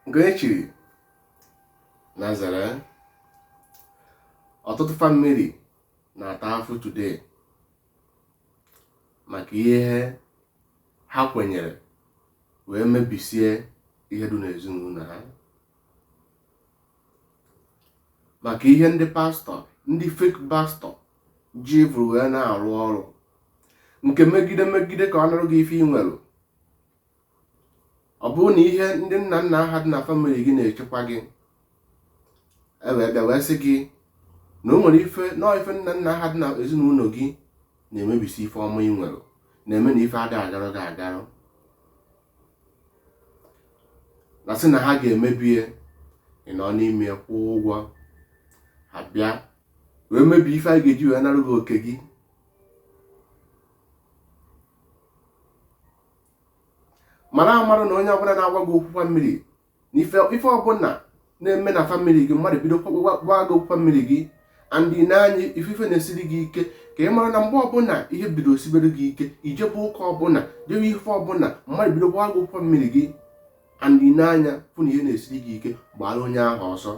nke echiri na zere ọtụtụ famili na-ata afụ today maka ihe ha kwenyere wee mebisie ihe dị n'ezinụlọ ha, maka ihe ndị pastọ, ndị fake pastọ ji vụrụ wee na-arụ ọrụ nke megide ka ọ nụrụ gị ife ị nwere. Ọ bụrụ na ihe ndị nna nna ha dị na famili gị na-echekwa gị, bịa wee sị gị na o nwere ife nna nna ha dị na ezinụlọ gị na-emebisi ife ọma ị nwere, na-eme na ife adịghị agarụ gị agarụ, na sị na ha ga-emebie, ị nọ n'ime kwụọ ụgwọ, ha bịa wee mebie ife a ga-eji wee narụ gị oke gị. mara amarụ na onye ọbụla na-agwa gị okwu famili na ife ọbụla na-eme na famili gị, mmadụ bido gwa gị okwu famili gị andị n'anya ife na-esiri gị ike, ka ị mara na mgbe ọbụla ihe bido sibere gị ike, ijebe ụka ọbụla jewe ife ọbụla mmadụ bido gwa gị okwu famili gị andị n'anya fụ na ihe na-esiri gị ike, gbara onye ahụ ọsọ,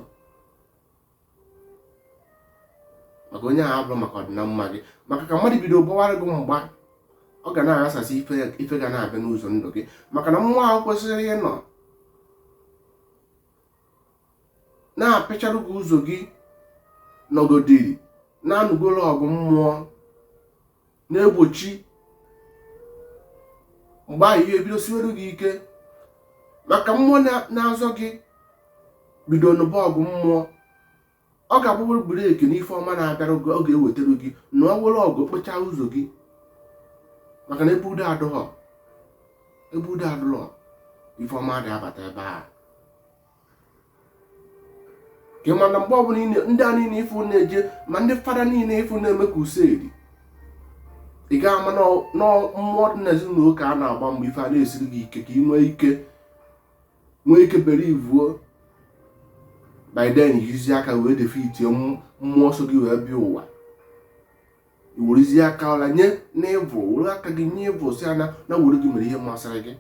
maka onye ahụ abụrụ maka ọdịna mma gị. Maka ka mmadụ bido gbawara gị mgba, ọ ga na-aghasasị ife ga na-abịa n'ụzọ ndụ gị, maka na mmụọ ahụ kwesịrị ịnọ na-apịcharụ gị ụzọ gị nọgodiri na-anụgolo ọgụ mmụọ, na-egbochi mgbe ahụ ihe bido siweru gị ike. Maka mmụọ na-azọ gị bido n'ụba ọgụ mmụọ, ọ ga-agbawere breki n'ife ọma na-abịara gị, ọ ga-ewetara gị na ọ were ọgụ kpechaa ụzọ gị, maka na ebe udo adụlọ ife ọma dị abata ebe a. Ka ị mana mgbe ọbụla ndị a niile ifu na-eje, ma ndị fada niile ifu na-eme crusade, ị ga-ama na mmụọ dị n'ezinụlọ ka a na-agba mgbe ife a na-esiri gị ike, ka ị nwee ike bere ivuo by then yizi aka wee defeatie mmụọ so gị wee bịa ụwa. Iwerezie aka ọla nye n'ịvụ, were aka gị nye ịvụ si na were gị mere ihe masịrị gị.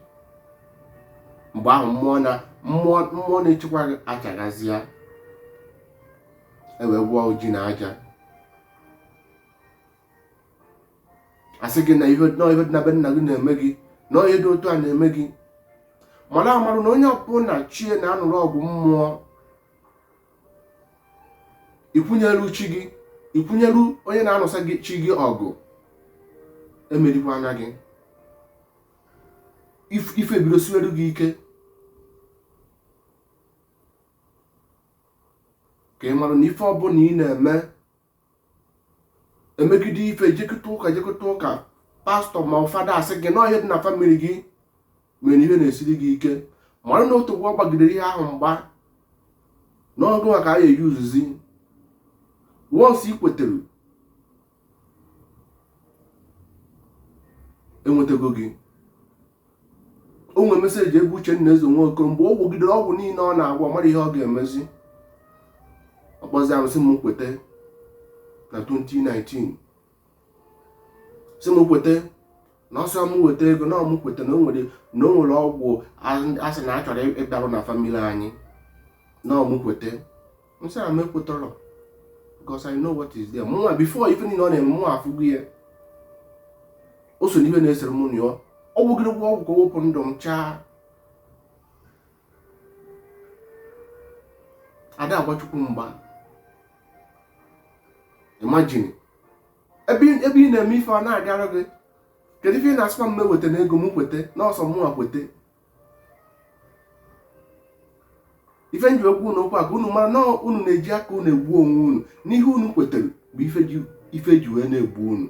Mgbe ahụ mmụọ na-echekwa gị achagazịa, ewee gwụọ ji na aja, asị gị na ihe dị na be nna gị na-eme gị, na ihe dị otu a na-eme gị. Mara amarụ na onye ọbụla chie na-anụrụ ọgụ mmụọ, ikwunyeru chi gị, ikwunyeru onye na-anụsa gị chi gị ọgụ, emerikwana gị, ife bido siweru gị ike. Ka ị mara na ife ọbụla ị na-eme emegide ife, jekọta ụka pastọ ma ụfada asị gị na ihe dị na famili gị mere ihe na-esiri gị ike, mara na otu ụgwọ gbagidere ihe ahụ mgba n'ọgụ maka a ga-eyi uzuzi. Once ị kwetere, enwetago gị. O nwere meseji ebe Uchenna Eze Nwoke, mgbe o gwugidere ọgwụ niile ọ na-agwọ, mara ihe ọ ga-emezi, ọkpọzi ahụ sị m kwete na 2019, sị m kwete na ọsọ m weta ego, na ọmụ kwete na o nwere ọgwụ asị na a chọrọ ịbịarụ na famili anyị, na ọmụ kwete. Nsị a m ekwetọrọ, because I know what is there. Mụnwa before ife niile ọ na-eme, mụnwa afụgo ya, o so n'ihe na-esere mụ na ya, ọ gwụgide ọgwụ ka o wepụ ndụ m chaa. Ada agbachukwu mgba. Imagine ebe ị na-eme ife a na-agara gị, kedu ife ị na-asịkwa m weta na ego m kwete na ọsọ mụnwa kwete. Ife nji okwu n'okwu a ka unu mara na unu na-eji aka unu egbu onwe unu, n'ihe unu kwetere bụ ife ji wee na-egbu unu,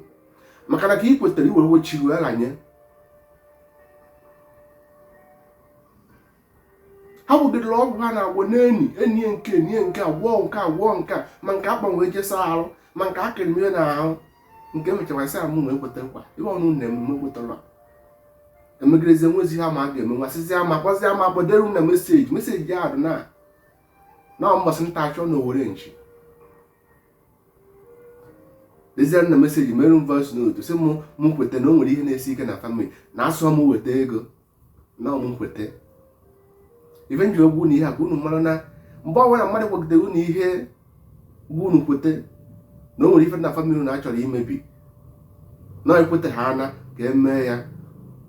maka na ka ị kwetere iwere wechi wee ranye. Ha wụdịrị ọgwụ ha na-agwọ enyi nke agwọ nke a, ma nke akpanwe jesa arụ, ma nke akịrị m ihe n'ahụ, nke mechara sị amụ wee kweta nkwa ibe ọnụ na-eme kwetara emegireze nwezi ha ma a ga-eme nwasịzi ama kpọzi ama gbadere na meseji ya adụ na mgbasị nta achọ na owere nchi deziere na meseji mere m voice note sị mụ kweta na o nwere ihe na-esi ike na famili, na asụ m weta ego na ọmụ kweta. ife nji egwu na ihe a ka unu mara na mgbe ọbụla mmadụ gwagidere unu ihe gwa unu kwete na o nwere ife na famili na achọrọ imebi na ekwete ha ana ka emee ya.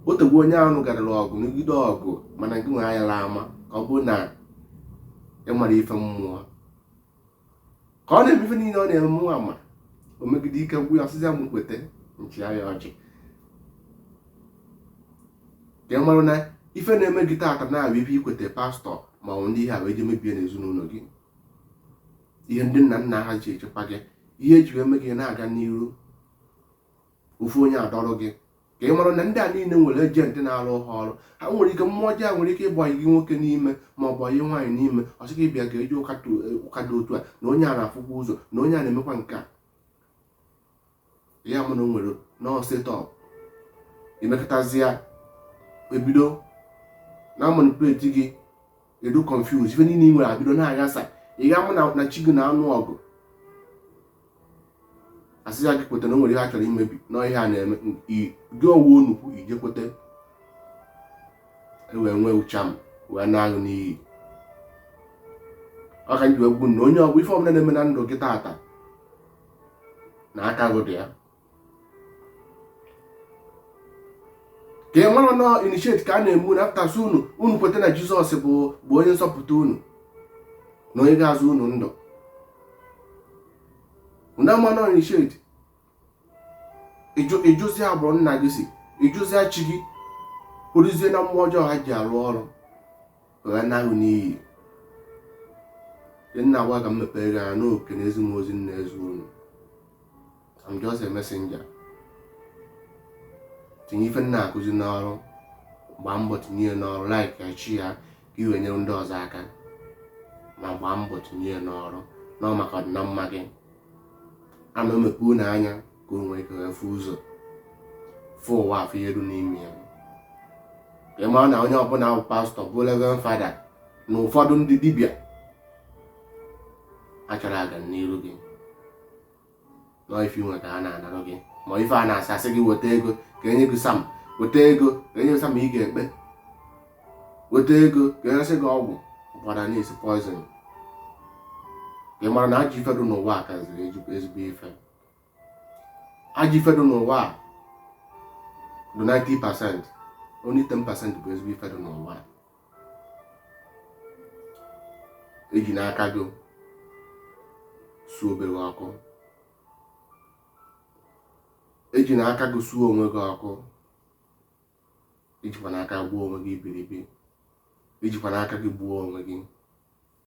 Otegbu onye ahụ garara ọgụ n'ogide ọgụ mana gị nwe anya ama ka ọ bụrụ na ịmara ife mmụọ ka ọ na-eme ife niile ọ na-eme mmụọ ama o megide ike gwu ya ọsịza m kwete nchigharị ọchị ka ị mara na ife na-eme gị taata na-abụ ife ikwete pastọ ma ọ ndị ihe a wee je mebie n'ezinụlọ gị, ihe ndị nna nna ha ji echekwa gị, ihe eji eme gị na-aga n'iru ofu onye adọrọ gị. Ka ị mara na ndị a niile nwere ejenti na-arụ ha ọrụ. Ha nwere ike mmụọ ọjọọ nwere ike ịgbanye gị nwoke n'ime ma ọ bụ anyị nwaanyị n'ime, ọsị gị bịa ga-eji ụka dị otu a na onye a na-afụkwa ụzọ na onye a na-emekwa nke a. Ya mụ na o nwere n'ọsetọp imekọtazie ebido na manipuleti gị edu confuse ife niile ị nwere abido na-aghasa. Ị ga-amụ na chi gị na-anụ ọgụ asị ya gị kweta na o nwere ihe a chọrọ imebi na ihe a na-eme gị owu onukwu ije kwete ewee nwee ucham wee na-aṅụ n'iyi. Ọ ka nji egwu na onye ọgwụ ife ọbụla na-eme na ndụ gị taata na aka gị dị ya. Ka ị mara na initiate ka a na-emu na aftasị unu kweta na Jizọs bụ onye nsọpụta unu na onye ga-azụ unu ndụ. Una mmanụ initiate ịjụzie agbụrụ nna gị si ịjụzie chi gị kpụrụzie na mmụọ ọjọọ ha ji arụ ọrụ wee na-aṅụ n'iyi. Nna agwa ka m mepere gị anya n'oke na ezi m ozi nna ezu unu. I'm just a messenger. Tinye ife nna akụzi n'ọrụ, gbaa mbọ tinye ya n'ọrụ like ya chi ya ka i wee nyere ndị ọzọ aka, ma gbaa mbọ tinye ya n'ọrụ na maka ọdịna mma gị. A na emepe unu anya ka unu nwee ike efu ụzọ fụ ụwa afọ ihe dị n'ime ya. Ka ị mara na onye ọbụla bụ pastọ bụ reverend fada na ụfọdụ ndị dibịa achọrọ aga n'iru gị na ife inwe ka ha na-anarụ gị ma ife a na-asị gị weta ego ka enye gị sam, weta ego ka enye gị sam ị ga-ekpe, weta ego ka enyesị gị ọgwụ ụfọdụ na-esi poison. Ka ị mara na ajọ ife dị n'ụwa a karịrị ezigbo ife. Ajọ ife dị n'ụwa a dị 90%, only 10% bụ ezigbo ife dị n'ụwa. Eji n'aka gị suo obere ọkụ, eji n'aka gị suo onwe gị ọkụ, ejikwa n'aka gbuo onwe gị iberibe, ejikwa n'aka gị gbuo onwe gị.